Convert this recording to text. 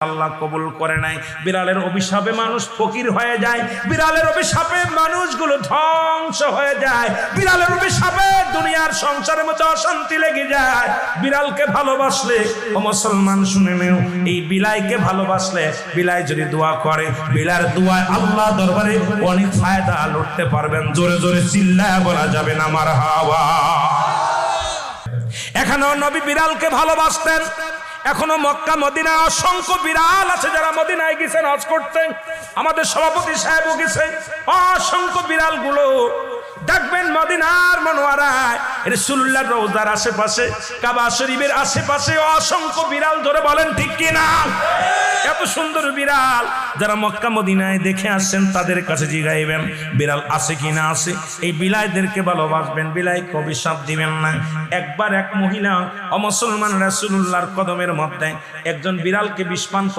আল্লাহ কবুল করে নাই। বিড়ালের অভিশাপে মানুষ ফকির হয়ে যায়, বিড়ালের অভিশাপে মানুষগুলো ধ্বংস হয়ে যায়, বিড়ালের অভিশাপে দুনিয়ার সংসারের মধ্যে অশান্তি লেগে যায়। বিড়ালকে ভালোবাসলে ও মুসলমান শুনে নেও, এই বিলাইকে ভালোবাসলে বিলাই যদি দোয়া করে, বিলার দোয়ায় আল্লাহ দরবারে অনেক ফায়দা লুটতে পারবেন। জোরে জোরে চিল্লায় বলা যাবে না মারহাবা। এখানেও নবী বিড়ালকে ভালোবাসতেন। এখনো মক্কা মদিনা অসংখ্য বিড়াল আছে যারা মদিনায় গেছেন হজ করতে। আমাদের সভাপতি সাহেবও গেছে। অসংখ্য বিড়াল গুলো দেখবেন মদিনার মনোয়ারায় রাসূলুল্লাহর রওজার আশেপাশে, কাবা শরীফের আশেপাশে অসংখ্য বিড়াল। ধরে বলেন ঠিক কিনা? এত সুন্দর বিড়াল যারা মক্কা মদিনায় দেখে আসছেন তাদের কাছে জিগাইবেন বিড়াল আছে কিনা। আছে। এই বিলাইদেরকে ভালোবাসবেন, বিলাইকে অভিশাপ দিবেন না। একবার এক মহিলা অমুসলমান রাসূলুল্লাহর কদমের মধ্যে একজন বিড়ালকে বিষ পান